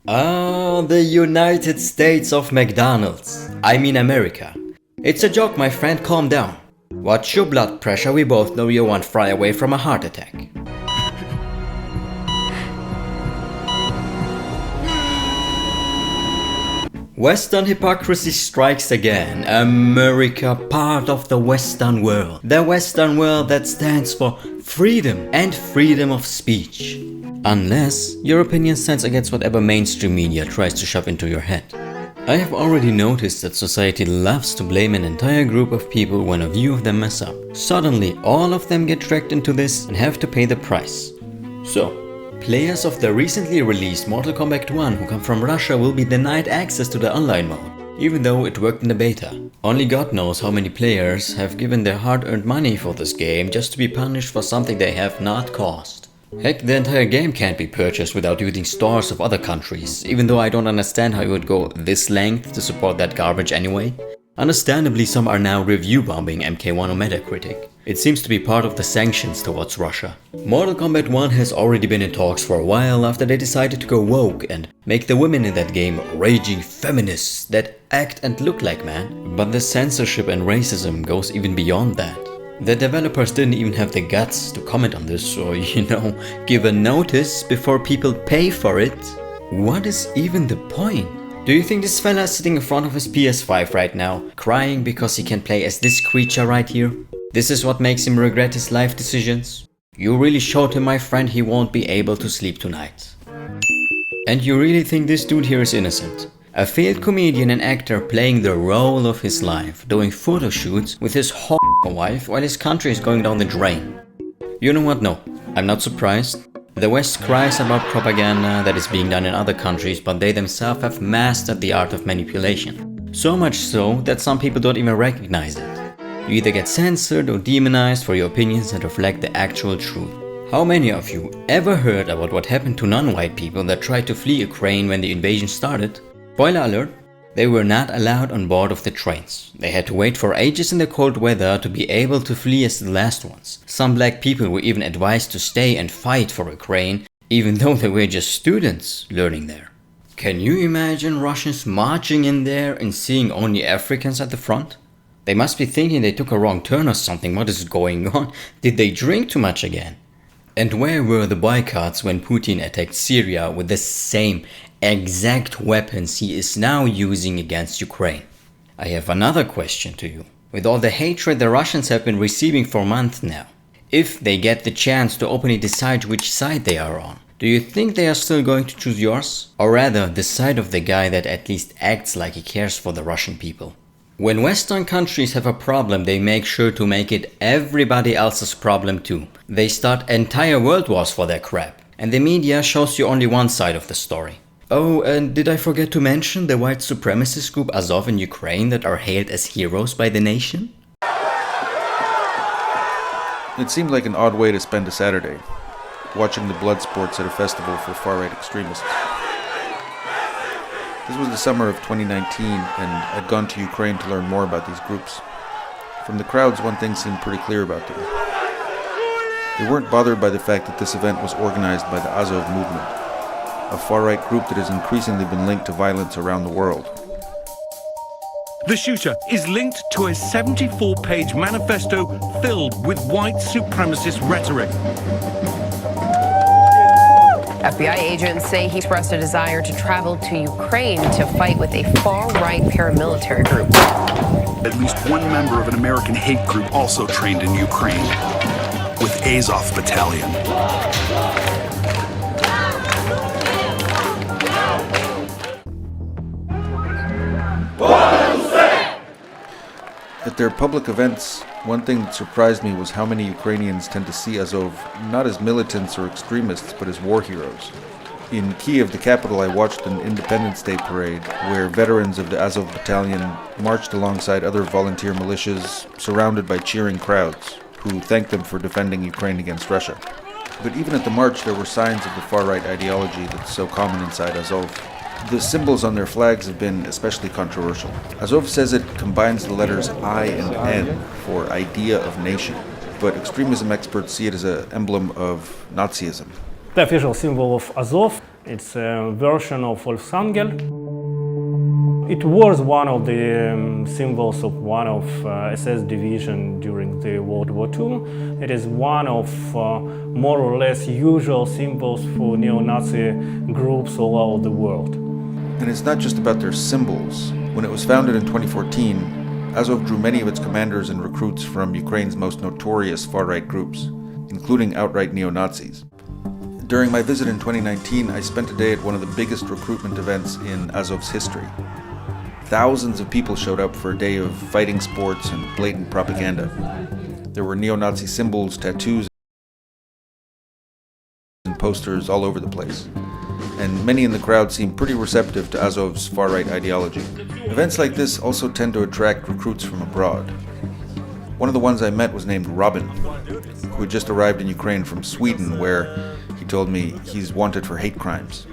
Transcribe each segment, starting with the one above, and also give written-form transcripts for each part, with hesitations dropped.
Ah, the United States of McDonald's. I mean America. It's a joke, my friend, calm down. Watch your blood pressure, we both know you're one fry away from a heart attack. Western hypocrisy strikes again. America, part of the Western world. The Western world that stands for freedom and freedom of speech. Unless your opinion stands against whatever mainstream media tries to shove into your head. I have already noticed that society loves to blame an entire group of people when a few of them mess up. Suddenly, all of them get dragged into this and have to pay the price. So, players of the recently released Mortal Kombat 1 who come from Russia will be denied access to the online mode, even though it worked in the beta. Only God knows how many players have given their hard-earned money for this game just to be punished for something they have not caused. Heck, the entire game can't be purchased without using stores of other countries, even though I don't understand how you would go this length to support that garbage anyway. Understandably, some are now review bombing MK1 on Metacritic. It seems to be part of the sanctions towards Russia. Mortal Kombat 1 has already been in talks for a while after they decided to go woke and make the women in that game raging feminists that act and look like men. But the censorship and racism goes even beyond that. The developers didn't even have the guts to comment on this or, give a notice before people pay for it. What is even the point? Do you think this fella is sitting in front of his PS5 right now, crying because he can play as this creature right here? This is what makes him regret his life decisions? You really showed him, my friend, he won't be able to sleep tonight. And you really think this dude here is innocent? A failed comedian and actor playing the role of his life, doing photo shoots with his wife while his country is going down the drain. You know what? No, I'm not surprised. The West cries about propaganda that is being done in other countries, but they themselves have mastered the art of manipulation. So much so that some people don't even recognize it. You either get censored or demonized for your opinions that reflect the actual truth. How many of you ever heard about what happened to non-white people that tried to flee Ukraine when the invasion started? Spoiler alert, they were not allowed on board of the trains. They had to wait for ages in the cold weather to be able to flee as the last ones. Some black people were even advised to stay and fight for Ukraine, even though they were just students learning there. Can you imagine Russians marching in there and seeing only Africans at the front? They must be thinking they took a wrong turn or something. What is going on? Did they drink too much again? And where were the boycotts when Putin attacked Syria with the same exact weapons he is now using against Ukraine? I have another question to you. With all the hatred the Russians have been receiving for months now, if they get the chance to openly decide which side they are on, do you think they are still going to choose yours? Or rather, the side of the guy that at least acts like he cares for the Russian people? When Western countries have a problem, they make sure to make it everybody else's problem too. They start entire world wars for their crap. And the media shows you only one side of the story. Oh, and did I forget to mention the white supremacist group Azov in Ukraine that are hailed as heroes by the nation? It seemed like an odd way to spend a Saturday, watching the blood sports at a festival for far-right extremists. This was the summer of 2019, and I'd gone to Ukraine to learn more about these groups. From the crowds, one thing seemed pretty clear about them. They weren't bothered by the fact that this event was organized by the Azov movement, a far-right group that has increasingly been linked to violence around the world. The shooter is linked to a 74-page manifesto filled with white supremacist rhetoric. FBI agents say he expressed a desire to travel to Ukraine to fight with a far-right paramilitary group. At least one member of an American hate group also trained in Ukraine, with Azov Battalion. At their public events, one thing that surprised me was how many Ukrainians tend to see Azov not as militants or extremists, but as war heroes. In Kiev, the capital, I watched an Independence Day parade where veterans of the Azov Battalion marched alongside other volunteer militias, surrounded by cheering crowds, who thanked them for defending Ukraine against Russia. But even at the march, there were signs of the far-right ideology that's so common inside Azov. The symbols on their flags have been especially controversial. Azov says it combines the letters I and N for idea of nation, but extremism experts see it as an emblem of Nazism. The official symbol of Azov It's a version of Volksangel. It was one of the symbols of one of SS division during the World War II. It is one of more or less usual symbols for neo-Nazi groups all over the world. And it's not just about their symbols. When it was founded in 2014, Azov drew many of its commanders and recruits from Ukraine's most notorious far-right groups, including outright neo-Nazis. During my visit in 2019, I spent a day at one of the biggest recruitment events in Azov's history. Thousands of people showed up for a day of fighting sports and blatant propaganda. There were neo-Nazi symbols, tattoos, and posters all over the place. And many in the crowd seemed pretty receptive to Azov's far-right ideology. Events like this also tend to attract recruits from abroad. One of the ones I met was named Robin, who had just arrived in Ukraine from Sweden, where he told me he's wanted for hate crimes.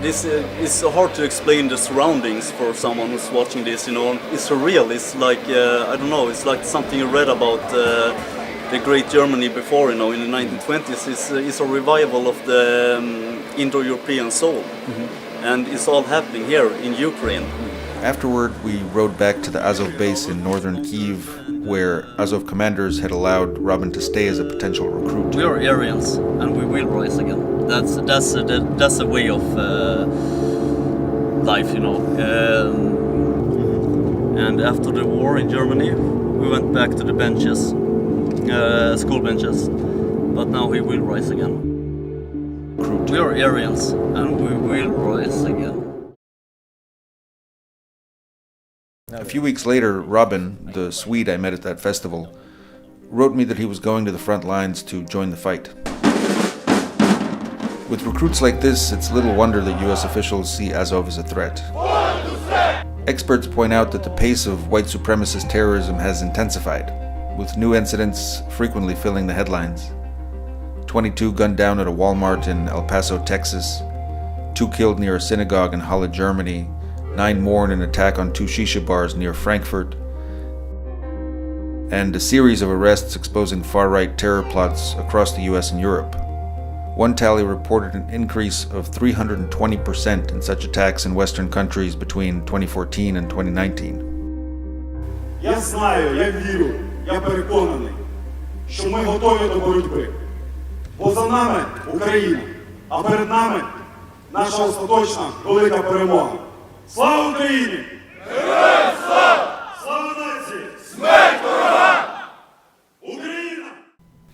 This is hard to explain the surroundings for someone who's watching this, you know. It's surreal. It's like, I don't know, it's like something you read about the great Germany before, you know, in the 1920s. It's a revival of the Indo-European soul. Mm-hmm. And it's all happening here in Ukraine. Afterward, we rode back to the Azov base in northern Kyiv, where Azov commanders had allowed Robin to stay as a potential recruit. We are Aryans, and we will rise again. That's a way of life, you know. And after the war in Germany, we went back to the benches, school benches. But now we will rise again. We are Aryans, and we will rise again. A few weeks later, Robin, the Swede I met at that festival, wrote me that he was going to the front lines to join the fight. With recruits like this, it's little wonder that US officials see Azov as a threat. Experts point out that the pace of white supremacist terrorism has intensified, with new incidents frequently filling the headlines. 22 gunned down at a Walmart in El Paso, Texas, 2 killed near a synagogue in Halle, Germany, 9 more in an attack on 2 shisha bars near Frankfurt, and a series of arrests exposing far-right terror plots across the US and Europe. One tally reported an increase of 320% in such attacks in Western countries between 2014 and 2019. Я знаю, я вірю, я переконаний, що ми готові до боротьби. Бо за нами Україна, а перед нами наша остаточна велика перемога. Слава Україні! Героям слава! Слава нації! Смерть ворогам! Україна!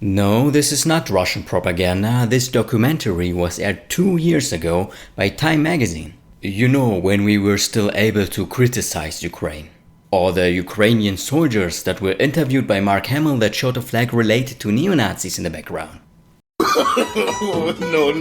No, this is not Russian propaganda. This documentary was aired 2 years ago by Time magazine. You know, when we were still able to criticize Ukraine. Or the Ukrainian soldiers that were interviewed by Mark Hamill that showed a flag related to neo-Nazis in the background. No.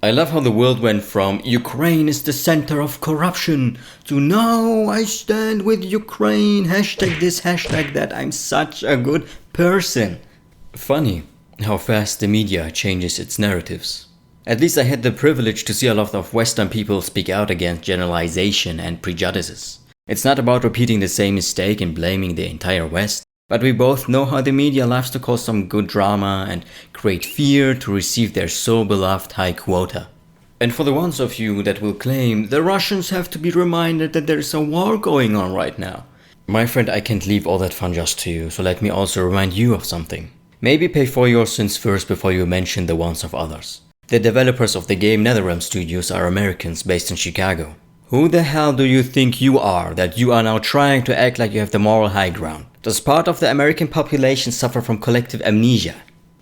I love how the world went from Ukraine is the center of corruption to now I stand with Ukraine, hashtag this, hashtag that, I'm such a good person. Funny how fast the media changes its narratives. At least I had the privilege to see a lot of Western people speak out against generalization and prejudices. It's not about repeating the same mistake and blaming the entire West, but we both know how the media loves to cause some good drama and create fear to receive their so beloved high quota. And for the ones of you that will claim the Russians have to be reminded that there is a war going on right now. My friend, I can't leave all that fun just to you, so let me also remind you of something. Maybe pay for your sins first before you mention the ones of others. The developers of the game Netherrealm Studios are Americans based in Chicago. Who the hell do you think you are that you are now trying to act like you have the moral high ground? Does part of the American population suffer from collective amnesia?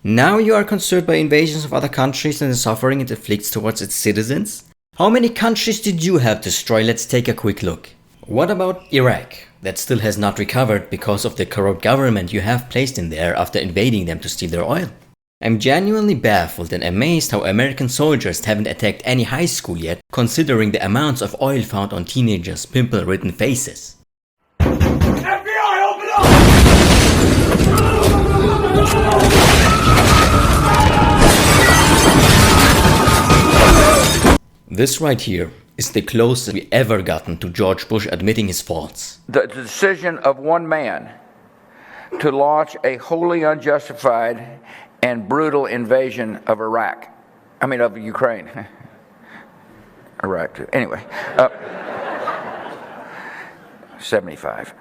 Now you are concerned by invasions of other countries and the suffering it inflicts towards its citizens? How many countries did you have destroyed? Let's take a quick look. What about Iraq, that still has not recovered because of the corrupt government you have placed in there after invading them to steal their oil? I'm genuinely baffled and amazed how American soldiers haven't attacked any high school yet, considering the amounts of oil found on teenagers' pimple-ridden faces. FBI, open up! This right here is the closest we ever gotten to George Bush admitting his faults. The decision of one man to launch a wholly unjustified and brutal invasion of of Ukraine. Iraq, too. Anyway, 75.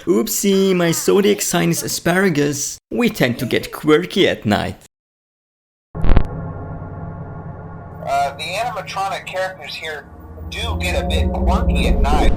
Oopsie, my zodiac sign is asparagus. We tend to get quirky at night. The animatronic characters here do get a bit quirky at night.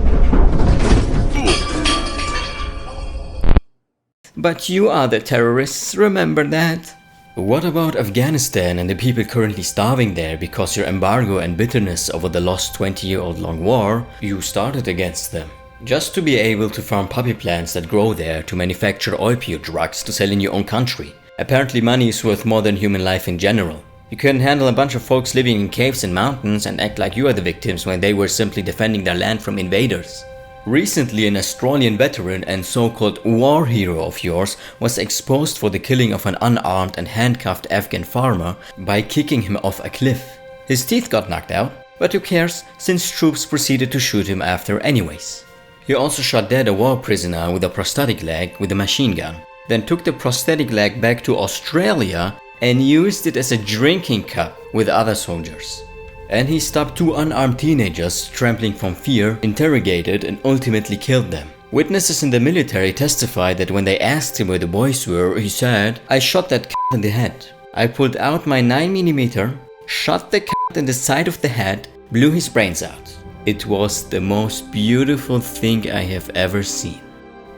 But you are the terrorists, remember that? What about Afghanistan and the people currently starving there because your embargo and bitterness over the lost 20-year-old long war you started against them? Just to be able to farm poppy plants that grow there to manufacture opioid drugs to sell in your own country. Apparently money is worth more than human life in general. You couldn't handle a bunch of folks living in caves and mountains and act like you are the victims when they were simply defending their land from invaders. Recently, an Australian veteran and so-called war hero of yours was exposed for the killing of an unarmed and handcuffed Afghan farmer by kicking him off a cliff. His teeth got knocked out, but who cares since troops proceeded to shoot him after anyways. He also shot dead a war prisoner with a prosthetic leg with a machine gun, then took the prosthetic leg back to Australia and used it as a drinking cup with other soldiers. And he stopped 2 unarmed teenagers trampling from fear, interrogated and ultimately killed them. Witnesses in the military testified that when they asked him where the boys were, he said, "I shot that c*** in the head. I pulled out my 9mm, shot the c*** in the side of the head, blew his brains out. It was the most beautiful thing I have ever seen."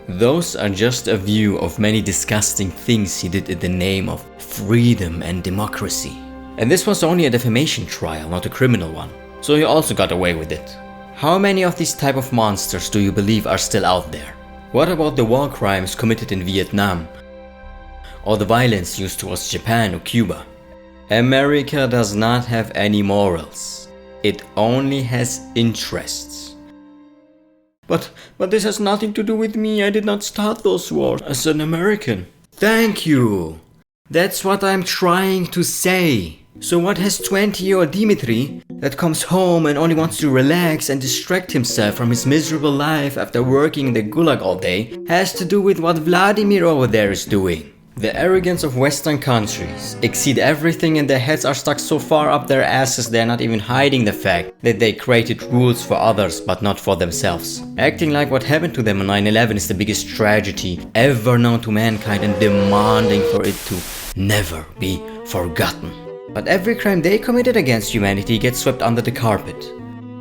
Those are just a few of many disgusting things he did in the name of freedom and democracy. And this was only a defamation trial, not a criminal one. So he also got away with it. How many of these type of monsters do you believe are still out there? What about the war crimes committed in Vietnam? Or the violence used towards Japan or Cuba? America does not have any morals. It only has interests. But this has nothing to do with me. I did not start those wars as an American. Thank you. That's what I'm trying to say. So what has 20-year-old Dimitri, that comes home and only wants to relax and distract himself from his miserable life after working in the gulag all day, has to do with what Vladimir over there is doing? The arrogance of Western countries exceed everything and their heads are stuck so far up their asses they're not even hiding the fact that they created rules for others but not for themselves. Acting like what happened to them on 9/11 is the biggest tragedy ever known to mankind and demanding for it to never be forgotten. But every crime they committed against humanity gets swept under the carpet.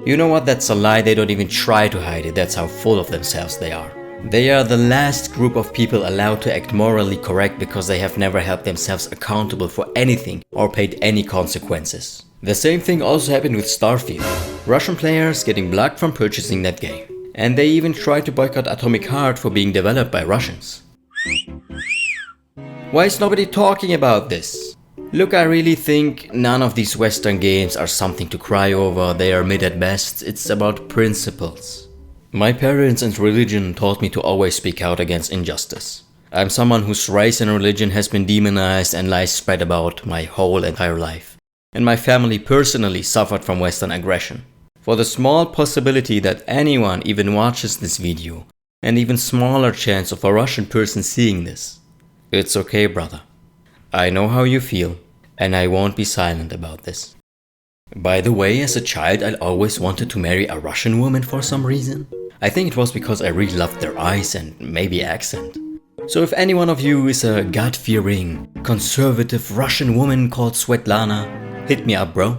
You know what, that's a lie, they don't even try to hide it, that's how full of themselves they are. They are the last group of people allowed to act morally correct because they have never held themselves accountable for anything or paid any consequences. The same thing also happened with Starfield. Russian players getting blocked from purchasing that game. And they even tried to boycott Atomic Heart for being developed by Russians. Why is nobody talking about this? Look, I really think none of these Western games are something to cry over, they are mid at best, it's about principles. My parents and religion taught me to always speak out against injustice. I'm someone whose race and religion has been demonized and lies spread about my whole entire life. And my family personally suffered from Western aggression. For the small possibility that anyone even watches this video, and even smaller chance of a Russian person seeing this, it's okay, brother. I know how you feel, and I won't be silent about this. By the way, as a child I always wanted to marry a Russian woman for some reason. I think it was because I really loved their eyes and maybe accent. So if any one of you is a God-fearing, conservative Russian woman called Svetlana, hit me up, bro.